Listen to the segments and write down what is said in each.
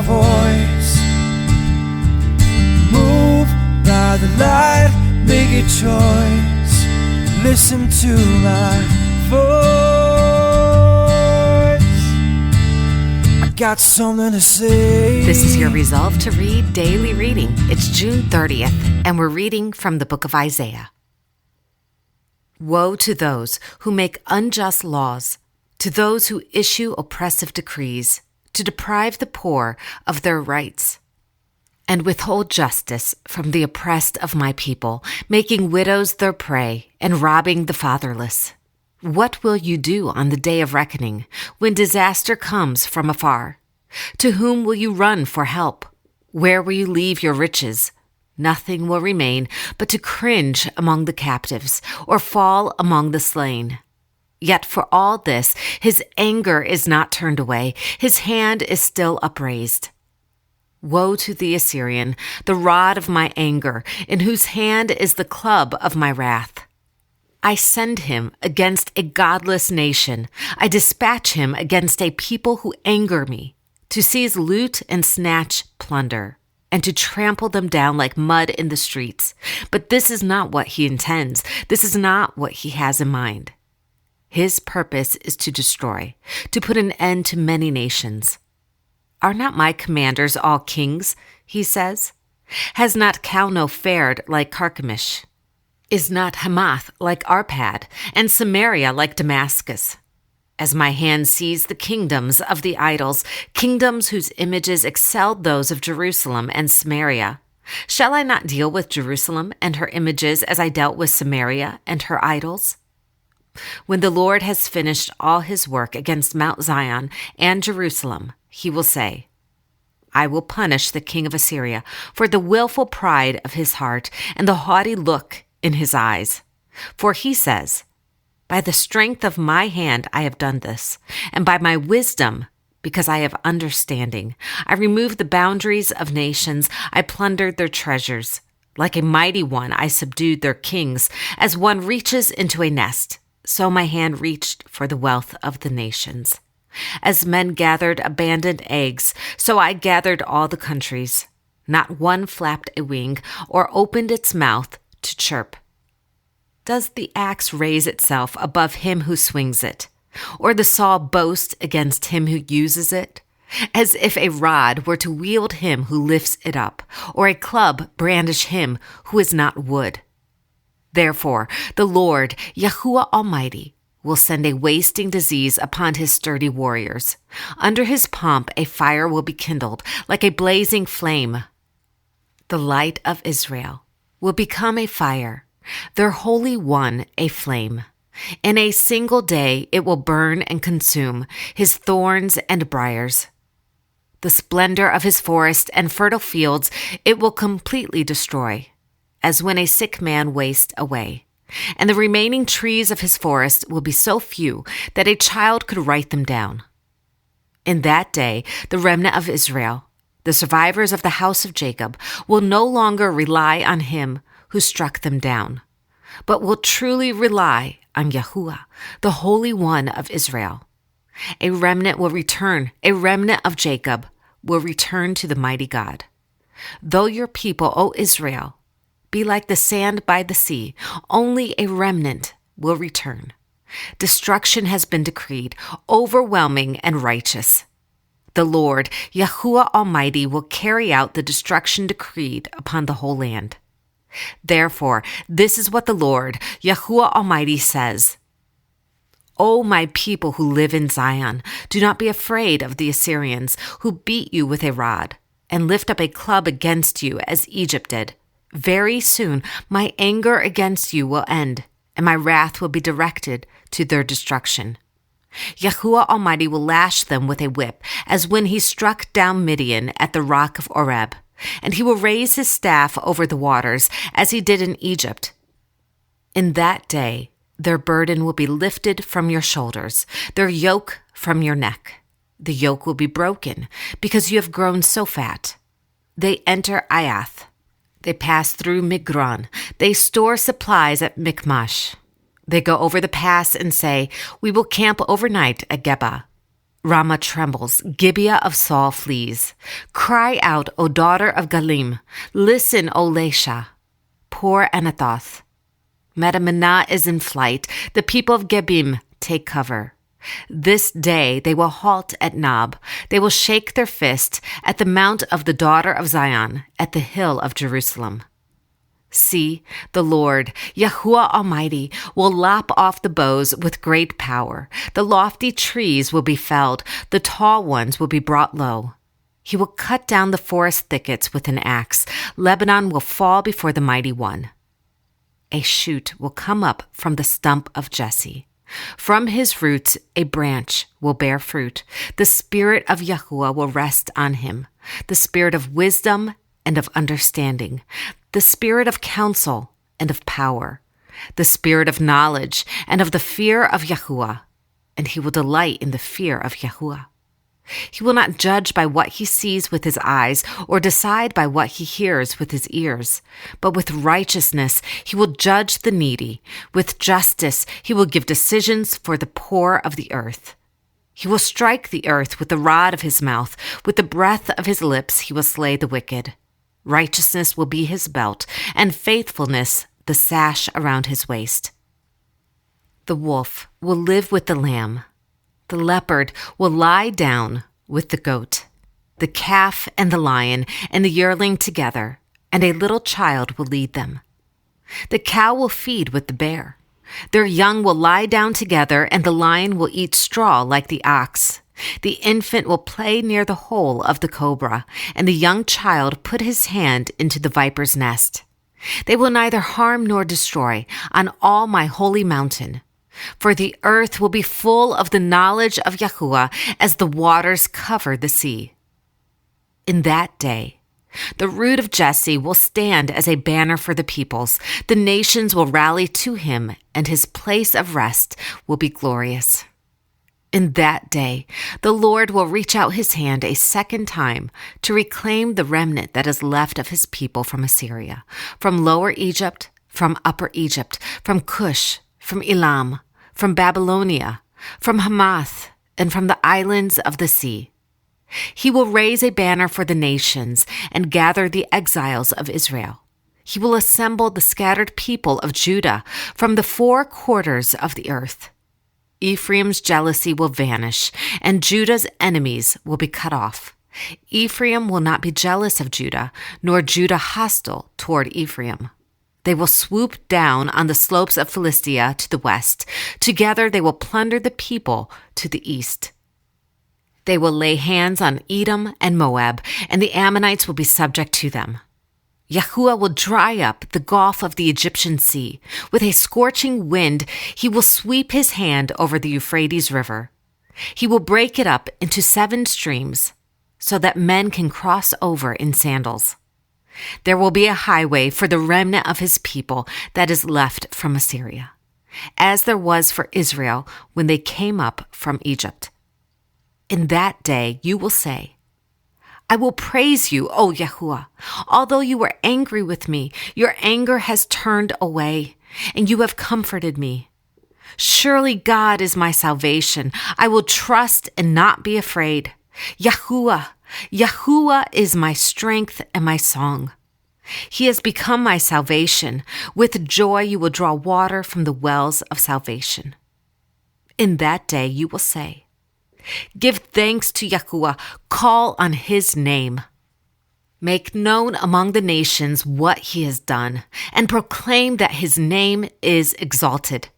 voice. Move by the light, make a choice. Listen to my voice. I got something to say. This is your Resolve to Read daily reading. It's June 30th, and we're reading from the book of Isaiah. Woe to those who make unjust laws, to those who issue oppressive decrees, to deprive the poor of their rights, and withhold justice from the oppressed of my people, making widows their prey and robbing the fatherless. What will you do on the day of reckoning, when disaster comes from afar? To whom will you run for help? Where will you leave your riches? Nothing will remain but to cringe among the captives or fall among the slain. Yet for all this, his anger is not turned away. His hand is still upraised. Woe to the Assyrian, the rod of my anger, in whose hand is the club of my wrath. I send him against a godless nation. I dispatch him against a people who anger me, to seize loot and snatch plunder, and to trample them down like mud in the streets. But this is not what he intends. This is not what he has in mind. His purpose is to destroy, to put an end to many nations. Are not my commanders all kings, he says? Has not Calno fared like Carchemish? Is not Hamath like Arpad, and Samaria like Damascus? As my hand seized the kingdoms of the idols, kingdoms whose images excelled those of Jerusalem and Samaria, shall I not deal with Jerusalem and her images as I dealt with Samaria and her idols? When the Lord has finished all his work against Mount Zion and Jerusalem, he will say, I will punish the king of Assyria for the willful pride of his heart and the haughty look in his eyes. For he says, by the strength of my hand I have done this, and by my wisdom, because I have understanding, I removed the boundaries of nations, I plundered their treasures. Like a mighty one, I subdued their kings. As one reaches into a nest, so my hand reached for the wealth of the nations. As men gathered abandoned eggs, so I gathered all the countries. Not one flapped a wing or opened its mouth to chirp. Does the axe raise itself above him who swings it, or the saw boast against him who uses it? As if a rod were to wield him who lifts it up, or a club brandish him who is not wood. Therefore, the Lord, Yahuwah Almighty, will send a wasting disease upon his sturdy warriors. Under his pomp a fire will be kindled, like a blazing flame. The light of Israel will become a fire, their Holy One a flame. In a single day it will burn and consume his thorns and briars. The splendor of his forest and fertile fields it will completely destroy, as when a sick man wastes away. And the remaining trees of his forest will be so few that a child could write them down. In that day, the remnant of Israel, the survivors of the house of Jacob, will no longer rely on him who struck them down, but will truly rely on Yahuwah, the Holy One of Israel. A remnant will return, a remnant of Jacob will return to the mighty God. Though your people, O Israel, be like the sand by the sea, only a remnant will return. Destruction has been decreed, overwhelming and righteous. The Lord, Yahuwah Almighty, will carry out the destruction decreed upon the whole land. Therefore, this is what the Lord, Yahuwah Almighty, says. O my people who live in Zion, do not be afraid of the Assyrians who beat you with a rod and lift up a club against you as Egypt did. Very soon my anger against you will end, and my wrath will be directed to their destruction. Yahuwah Almighty will lash them with a whip, as when he struck down Midian at the rock of Oreb, and he will raise his staff over the waters, as he did in Egypt. In that day their burden will be lifted from your shoulders, their yoke from your neck. The yoke will be broken, because you have grown so fat. They enter Ayath. They pass through Migron. They store supplies at Michmash. They go over the pass and say, we will camp overnight at Geba. Ramah trembles, Gibeah of Saul flees. Cry out, O daughter of Galim. Listen, O Laishah. Poor Anathoth. Madamenah is in flight. The people of Gebim take cover. This day they will halt at Nob. They will shake their fist at the mount of the daughter of Zion, at the hill of Jerusalem. See, the Lord, Yahuwah Almighty, will lop off the boughs with great power. The lofty trees will be felled. The tall ones will be brought low. He will cut down the forest thickets with an axe. Lebanon will fall before the mighty one. A shoot will come up from the stump of Jesse. From his roots a branch will bear fruit. The spirit of Yahuwah will rest on him, the spirit of wisdom and of understanding, the spirit of counsel and of power, the spirit of knowledge and of the fear of Yahuwah, and he will delight in the fear of Yahuwah. He will not judge by what he sees with his eyes or decide by what he hears with his ears, but with righteousness he will judge the needy. With justice he will give decisions for the poor of the earth. He will strike the earth with the rod of his mouth. With the breath of his lips he will slay the wicked. Righteousness will be his belt, and faithfulness the sash around his waist. The wolf will live with the lamb. The leopard will lie down with the goat. The calf and the lion and the yearling together, and a little child will lead them. The cow will feed with the bear. Their young will lie down together, and the lion will eat straw like the ox. The infant will play near the hole of the cobra, and the young child put his hand into the viper's nest. They will neither harm nor destroy on all my holy mountain. For the earth will be full of the knowledge of Yahuwah as the waters cover the sea. In that day, the root of Jesse will stand as a banner for the peoples. The nations will rally to him, and his place of rest will be glorious. In that day, the Lord will reach out his hand a second time to reclaim the remnant that is left of his people from Assyria, from Lower Egypt, from Upper Egypt, from Cush, from Elam, from Babylonia, from Hamath, and from the islands of the sea. He will raise a banner for the nations and gather the exiles of Israel. He will assemble the scattered people of Judah from the four quarters of the earth. Ephraim's jealousy will vanish, and Judah's enemies will be cut off. Ephraim will not be jealous of Judah, nor Judah hostile toward Ephraim. They will swoop down on the slopes of Philistia to the west. Together they will plunder the people to the east. They will lay hands on Edom and Moab, and the Ammonites will be subject to them. Yahuwah will dry up the gulf of the Egyptian sea. With a scorching wind, he will sweep his hand over the Euphrates River. He will break it up into 7 streams, so that men can cross over in sandals. There will be a highway for the remnant of his people that is left from Assyria, as there was for Israel when they came up from Egypt. In that day you will say, I will praise you, O Yahuwah. Although you were angry with me, your anger has turned away, and you have comforted me. Surely God is my salvation. I will trust and not be afraid. Yahuwah is my strength and my song. He has become my salvation. With joy you will draw water from the wells of salvation. In that day you will say, give thanks to Yahuwah, call on his name. Make known among the nations what he has done, and proclaim that his name is exalted.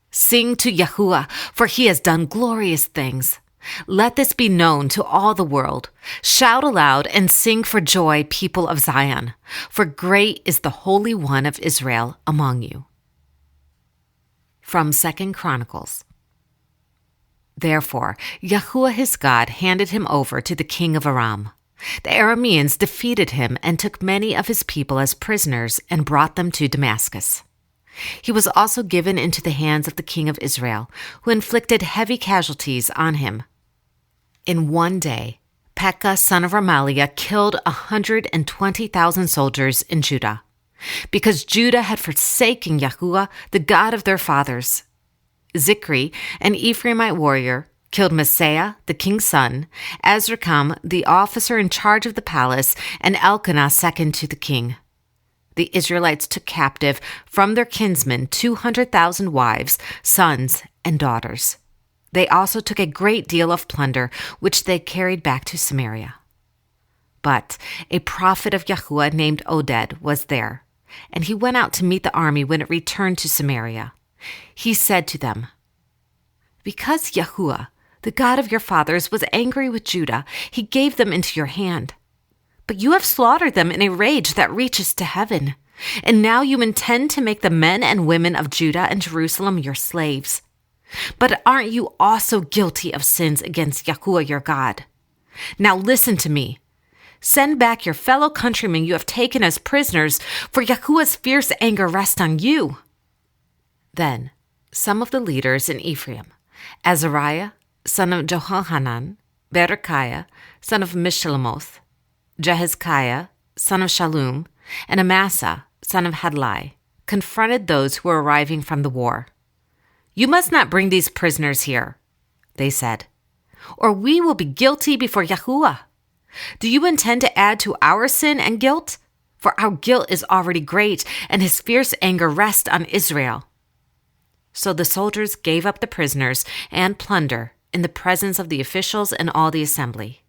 Sing to Yahuwah, for he has done glorious things. Let this be known to all the world. Shout aloud and sing for joy, people of Zion, for great is the Holy One of Israel among you. From 2 Chronicles. Therefore, Yahuwah his God handed him over to the king of Aram. The Arameans defeated him and took many of his people as prisoners and brought them to Damascus. He was also given into the hands of the king of Israel, who inflicted heavy casualties on him. In one day, Pekah, son of Remaliah, killed 120,000 soldiers in Judah, because Judah had forsaken Yahuwah, the God of their fathers. Zikri, an Ephraimite warrior, killed Maaseiah, the king's son, Azrikam, the officer in charge of the palace, and Elkanah, second to the king. The Israelites took captive from their kinsmen 200,000 wives, sons, and daughters. They also took a great deal of plunder, which they carried back to Samaria. But a prophet of Yahuwah named Oded was there, and he went out to meet the army when it returned to Samaria. He said to them, "Because Yahuwah, the God of your fathers, was angry with Judah, he gave them into your hand. But you have slaughtered them in a rage that reaches to heaven. And now you intend to make the men and women of Judah and Jerusalem your slaves. But aren't you also guilty of sins against Yahuwah your God? Now listen to me. Send back your fellow countrymen you have taken as prisoners, for Yahuwah's fierce anger rests on you." Then some of the leaders in Ephraim, Azariah, son of Jehohanan, Berechiah, son of Mishlemoth, Jehezkiah, son of Shallum, and Amasa, son of Hadlai, confronted those who were arriving from the war. "You must not bring these prisoners here," they said, "or we will be guilty before Yahuwah. Do you intend to add to our sin and guilt? For our guilt is already great, and his fierce anger rests on Israel." So the soldiers gave up the prisoners and plunder in the presence of the officials and all the assembly.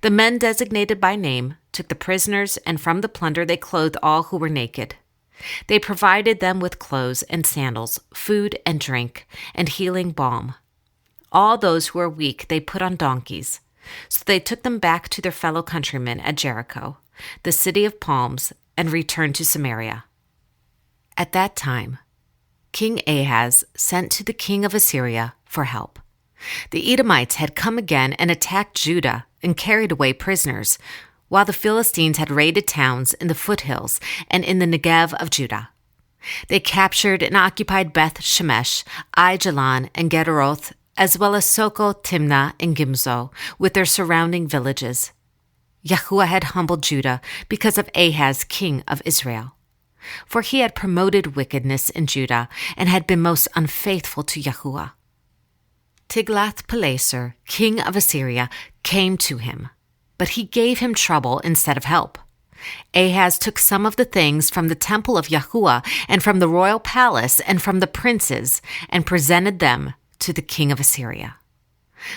The men designated by name took the prisoners, and from the plunder they clothed all who were naked. They provided them with clothes and sandals, food and drink, and healing balm. All those who were weak they put on donkeys. So they took them back to their fellow countrymen at Jericho, the city of palms, and returned to Samaria. At that time, King Ahaz sent to the king of Assyria for help. The Edomites had come again and attacked Judah and carried away prisoners, while the Philistines had raided towns in the foothills and in the Negev of Judah. They captured and occupied Beth Shemesh, Aijalon, and Gederoth, as well as Soko, Timnah, and Gimzo, with their surrounding villages. Yahuwah had humbled Judah because of Ahaz, king of Israel. For he had promoted wickedness in Judah and had been most unfaithful to Yahuwah. Tiglath-Pileser, king of Assyria, came to him, but he gave him trouble instead of help. Ahaz took some of the things from the temple of Yahuwah and from the royal palace and from the princes and presented them to the king of Assyria.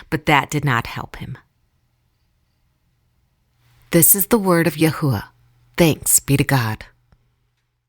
But that did not help him. This is the word of Yahuwah. Thanks be to God.